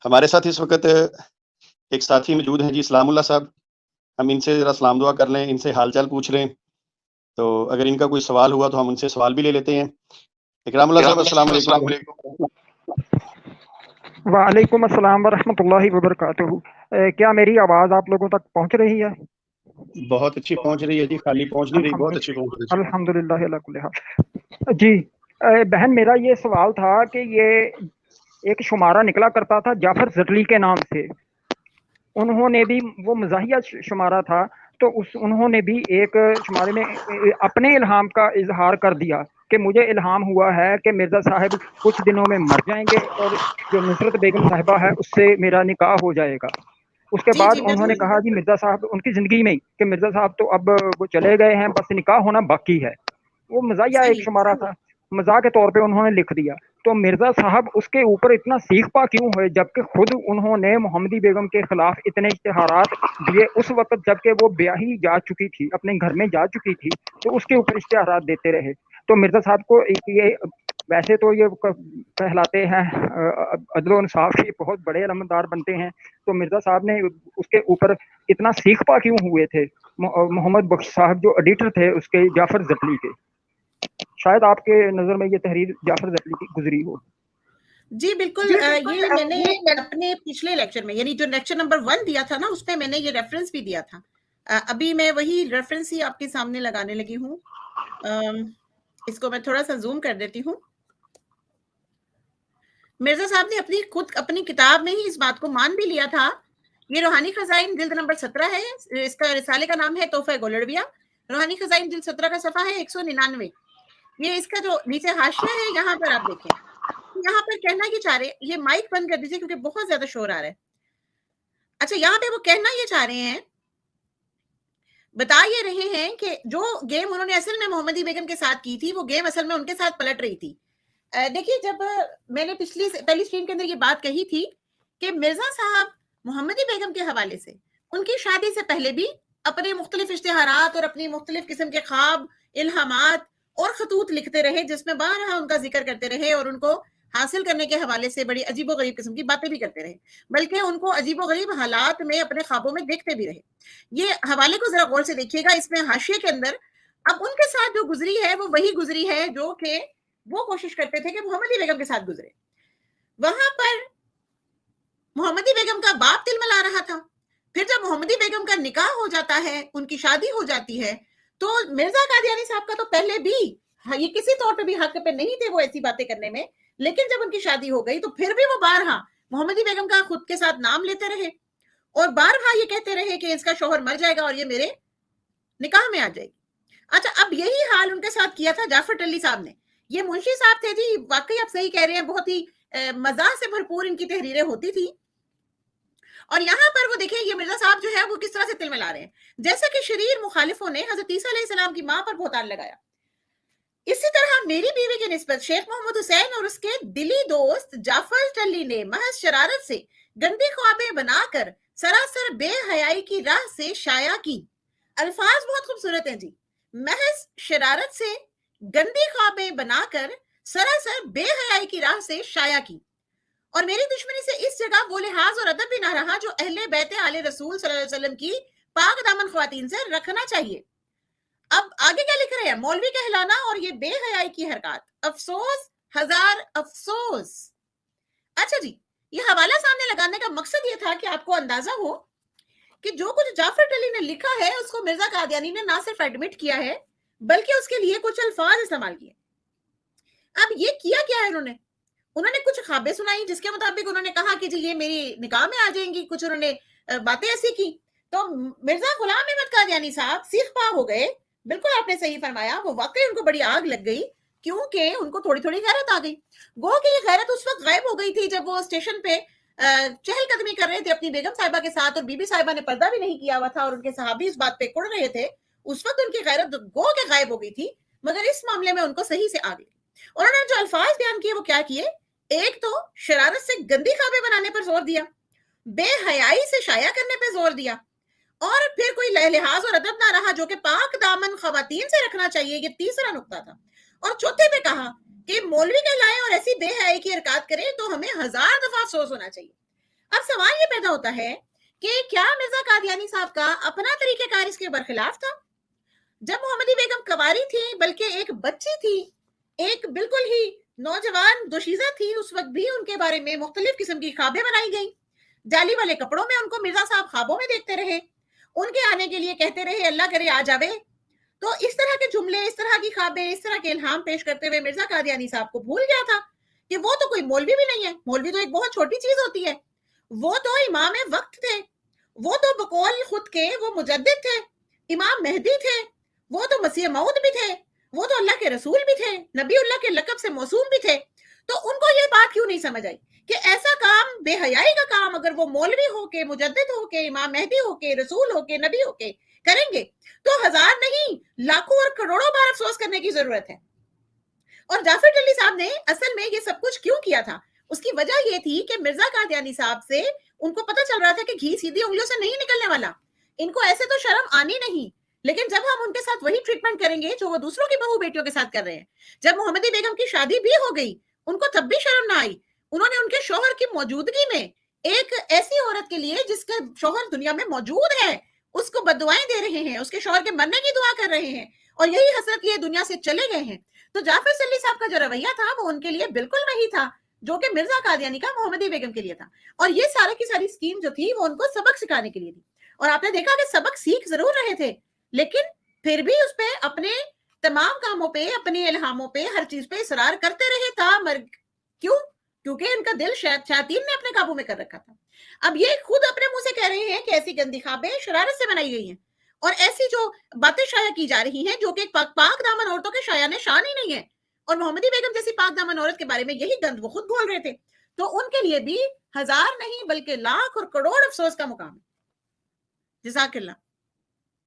ہمارے ساتھ اس وقت ایک ساتھی موجود ہیں جی، اسلام اللہ صاحب. ہم ان سے ذرا سلام دعا کر لیں، ان سے حال چال پوچھ لیں، تو اگر ان کا کوئی سوال ہوا تو ہم ان سے سوال بھی لے لیتے ہیں. اکرام اللہ صاحب السلام علیکم. وعلیکم السلام ورحمۃ اللہ وبرکاتہ. کیا میری آواز آپ لوگوں تک پہنچ رہی ہے؟ بہت اچھی پہنچ رہی ہے جی، خالی پہنچ نہیں رہی، بہت اچھی پہنچ رہی ہے. الحمد للہ اللہ کل حال. جی بہن، میرا یہ سوال تھا کہ یہ ایک شمارہ نکلا کرتا تھا جعفر زٹلی کے نام سے. انہوں نے بھی وہ مزاحیہ شمارہ تھا، تو انہوں نے بھی ایک شمارے میں اپنے الہام کا اظہار کر دیا کہ مجھے الہام ہوا ہے کہ مرزا صاحب کچھ دنوں میں مر جائیں گے اور جو نصرت بیگم صاحبہ ہے اس سے میرا نکاح ہو جائے گا. اس کے بعد انہوں نے کہا جی مرزا صاحب ان کی زندگی میں کہ مرزا صاحب تو اب وہ چلے گئے ہیں، بس نکاح ہونا باقی ہے. وہ مزاحیہ ایک شمارہ تھا، مزاح کے طور پہ انہوں نے لکھ دیا. تو مرزا صاحب اس کے اوپر اتنا سیخ پا کیوں ہوئے، جبکہ خود انہوں نے محمدی بیگم کے خلاف اتنے اشتہارات دیے اس وقت جبکہ وہ بیاہی جا چکی تھی، اپنے گھر میں جا چکی تھی، تو اس کے اوپر اشتہارات دیتے رہے. تو مرزا صاحب کو یہ ویسے تو یہ کہلاتے ہیں عدل و انصاف کے بہت بڑے علمدار بنتے ہیں، تو مرزا صاحب نے اس کے اوپر اتنا سیخ پا کیوں ہوئے تھے؟ محمد بخش صاحب جو ایڈیٹر تھے اس کے جعفر زٹلی کے، شاید آپ کے نظر میں یہ تحریر جعفر زٹلی کی گزری ہو. جی بالکل، یہ میں نے اپنے پچھلے لیکچر میں، یعنی جو لیکچر نمبر 1 دیا تھا نا، اس میں میں نے یہ ریفرنس بھی دیا تھا. ابھی میں وہی ریفرنس ہی آپ کے سامنے لگانے لگی ہوں. اس کو میں تھوڑا سا زوم کر دیتی ہوں. مرزا صاحب نے خود اپنی کتاب میں ہی اس بات کو مان بھی لیا تھا. یہ روحانی خزائن جلد نمبر 17 ہے، اس کا رسالے کا نام ہے تحفہ گولڑویہ. روحانی خزائن جلد 17 کا صفحہ ہے 199. یہ اس کا جو نیچے حاشیہ ہے یہاں پر آپ دیکھیں، یہاں پر کہنا یہ چاہ رہے، یہ مائک بند کر دیجیے کیونکہ بہت زیادہ شور آ رہا ہے. اچھا، یہاں پہ وہ کہنا یہ چاہ رہے ہیں، بتا یہ رہے ہیں کہ جو گیم انہوں نے اصل میں محمدی بیگم کے ساتھ کی تھی، وہ گیم اصل میں ان کے ساتھ پلٹ رہی تھی. دیکھیے، جب میں نے پہلی اسٹریم کے اندر یہ بات کہی تھی کہ مرزا صاحب محمدی بیگم کے حوالے سے ان کی شادی سے پہلے بھی اپنے مختلف اشتہارات اور اپنی مختلف قسم کے خواب، الہامات اور خطوط لکھتے رہے، جس میں بارہا ان کا ذکر کرتے رہے اور ان کو حاصل کرنے کے حوالے سے بڑی عجیب و غریب قسم کی باتیں بھی کرتے رہے، بلکہ ان کو عجیب و غریب حالات میں اپنے خوابوں میں دیکھتے بھی رہے. یہ حوالے کو ذرا غور سے دیکھیے گا، اس میں حاشیے کے اندر اب ان کے ساتھ جو گزری ہے وہ وہی گزری ہے جو کہ وہ کوشش کرتے تھے کہ محمدی بیگم کے ساتھ گزرے. وہاں پر محمدی بیگم کا باپ تل ملا رہا تھا. پھر جب محمدی بیگم کا نکاح ہو جاتا ہے، ان کی شادی ہو جاتی ہے، تو مرزا قادیانی صاحب کا تو پہلے بھی یہ کسی طور پہ بھی حق پہ نہیں تھے وہ ایسی باتیں کرنے میں، لیکن جب ان کی شادی ہو گئی تو پھر بھی وہ بارہا محمدی بیگم کا خود کے ساتھ نام لیتے رہے اور بارہا یہ کہتے رہے کہ اس کا شوہر مر جائے گا اور یہ میرے نکاح میں آ جائے گی. اچھا، اب یہی حال ان کے ساتھ کیا تھا جعفر ٹلی صاحب نے. یہ منشی صاحب تھے جی، واقعی آپ صحیح کہہ رہے ہیں، بہت ہی مزاح سے بھرپور ان کی تحریریں ہوتی تھی. اور یہاں پر وہ دیکھیں یہ مرزا صاحب جو ہے وہ کس طرح سے تل ملا رہے ہیں، جیسا کہ شریر مخالفوں نے حضرت عیسیٰ علیہ السلام کی ماں پر بہتان لگایا، اسی طرح میری بیوی کی نسبت شیخ محمد حسین اور اس کے دلی دوست جعفر ٹلی نے محض شرارت سے گندی خوابیں بنا کر سراسر بے حیائی کی راہ سے شائع کی. الفاظ بہت خوبصورت ہیں جی، محض شرارت سے گندی خوابیں بنا کر سراسر بے حیائی کی راہ سے شائع کی. اور میری دشمنی سے اس جگہ وہ لحاظ اور ادب بھی نہ رہا جو اہل بیت آل رسول صلی اللہ علیہ وسلم کی پاک دامن خواتین سے رکھنا چاہیے. اب آگے کیا لکھ رہے ہیں؟ مولوی کہلانا اور یہ بے حیائی کی حرکات، افسوس ہزار افسوس. اچھا جی، یہ حوالہ سامنے لگانے کا مقصد یہ تھا کہ آپ کو اندازہ ہو کہ جو کچھ جعفر ٹلی نے لکھا ہے اس کو مرزا قادیانی نے نہ صرف ایڈمٹ کیا ہے بلکہ اس کے لیے کچھ الفاظ استعمال کیے. اب یہ کیا کیا ہے انہوں نے کچھ خوابیں سنائی جس کے مطابق انہوں نے کہا کہ جی یہ میری نکاح میں آ جائیں گی، کچھ انہوں نے باتیں ایسی کی. تو مرزا غلام احمد قادیانی صاحب سیخ پا ہو گئے. بالکل آپ نے صحیح فرمایا، وہ واقعی ان کو بڑی آگ لگ گئی کیونکہ ان کو تھوڑی تھوڑی غیرت آ گئی. گو کہ یہ غیرت اس وقت غائب ہو گئی تھی جب وہ اسٹیشن پہ چہل قدمی کر رہے تھے اپنی بیگم صاحبہ کے ساتھ اور بی بی صاحبہ نے پردہ بھی نہیں کیا ہوا تھا اور ان کے صحابی اس بات پہ کڑ رہے تھے. اس وقت ان کی غیرت گو کہ غائب ہو گئی تھی، مگر اس معاملے میں ان کو صحیح سے آ گئی. انہوں نے جو الفاظ بیان کیے وہ کیا کیے؟ ایک تو شرارت سے گندی خوابیں بنانے پر زور دیا، بے حیائی سے شائع کرنے پہ زور دیا، اور پھر کوئی لحاظ اور ادب نہ رہا جو کہ پاک دامن خواتین سے رکھنا چاہیے، یہ تیسرا نقطہ تھا. اور چوتھے پہ کہا کہ مولوی کہلائیں اور ایسی بے حیائی کی حرکات کریں تو ہمیں 1000 دفعہ افسوس ہونا چاہیے. سوال یہ پیدا ہوتا ہے کہ کیا مرزا قادیانی صاحب کا اپنا طریقہ کار اس کے برخلاف تھا؟ جب محمدی بیگم کنواری تھی، بلکہ ایک بچی تھی، ایک بالکل ہی نوجوان دوشیزہ تھی، اس وقت بھی ان کے بارے میں مختلف قسم کی خوابیں بنائی گئی. جعلی والے کپڑوں میں ان کو مرزا صاحب خوابوں میں دیکھتے رہے، ان کے آنے کے لیے کہتے رہے اللہ کرے آ جاوے. تو اس طرح کے جملے، اس طرح کی خوابیں، اس طرح کے الہام پیش کرتے ہوئے مرزا قادیانی صاحب کو بھول گیا تھا کہ وہ تو کوئی مولوی بھی نہیں ہے. مولوی تو ایک بہت چھوٹی چیز ہوتی ہے. وہ تو امام وقت تھے، وہ تو بقول خود کے وہ مجدد تھے، امام مہدی تھے، وہ تو مسیح موعود بھی تھے، وہ تو اللہ کے رسول بھی تھے، نبی اللہ کے لقب سے موسوم بھی تھے. تو ان کو یہ بات کیوں نہیں سمجھ آئی کہ ایسا کام، بے حیائی کا کام، اگر وہ مولوی ہو کے، مجدد ہو کے، امام مہدی ہو کے، رسول ہو کے، نبی ہو کے کریں گے تو ہزار نہیں لاکھوں اور کروڑوں بار افسوس کرنے کی ضرورت ہے. اور جعفر جلی صاحب نے اصل میں یہ سب کچھ کیوں کیا تھا؟ اس کی وجہ یہ تھی کہ مرزا قادیانی صاحب سے ان کو پتہ چل رہا تھا کہ گھی سیدھی انگلیوں سے نہیں نکلنے والا. ان کو ایسے تو شرم آنی نہیں، لیکن جب ہم ان کے ساتھ وہی ٹریٹمنٹ کریں گے جو وہ دوسروں کی بہو بیٹیوں کے ساتھ کر رہے ہیں. جب محمدی بیگم کی شادی بھی ہو گئی، ان کو تب بھی شرم نہ آئی. انہوں نے ان کے شوہر کی موجودگی میں ایک ایسی عورت کے لیے جس کا شوہر دنیا میں موجود ہے، اس کو بددعائیں دے رہے ہیں، اس کے شوہر کے مرنے کی دعا کر رہے ہیں، اور یہی حسرت لیے دنیا سے چلے گئے ہیں. تو جعفر سلی صاحب کا جو رویہ تھا وہ ان کے لیے بالکل وہی تھا جو کہ مرزا قادیانی کا محمدی بیگم کے لیے تھا. اور یہ سارے کی ساری اسکیم جو تھی وہ ان کو سبق سکھانے کے لیے تھی. اور آپ نے دیکھا کہ سبق سیکھ ضرور رہے تھے، لیکن پھر بھی اس پہ اپنے تمام کاموں پہ، اپنے الہاموں پہ، ہر چیز پہ اصرار کرتے رہے تھا. کیوں؟ کیونکہ ان کا دل شیاطین نے اپنے قابو میں کر رکھا تھا. اب یہ خود اپنے منہ سے کہہ رہے ہیں کہ ایسی گندی خوابیں شرارت سے بنائی گئی ہیں، اور ایسی جو باتیں شائع کی جا رہی ہیں جو کہ پاک دامن عورتوں کے شایان شان ہی نہیں ہے. اور محمدی بیگم جیسی پاک دامن عورت کے بارے میں یہی گند وہ خود بول رہے تھے. تو ان کے لیے بھی ہزار نہیں بلکہ لاکھ اور کروڑ افسوس کا مقام ہے. جزاک اللہ.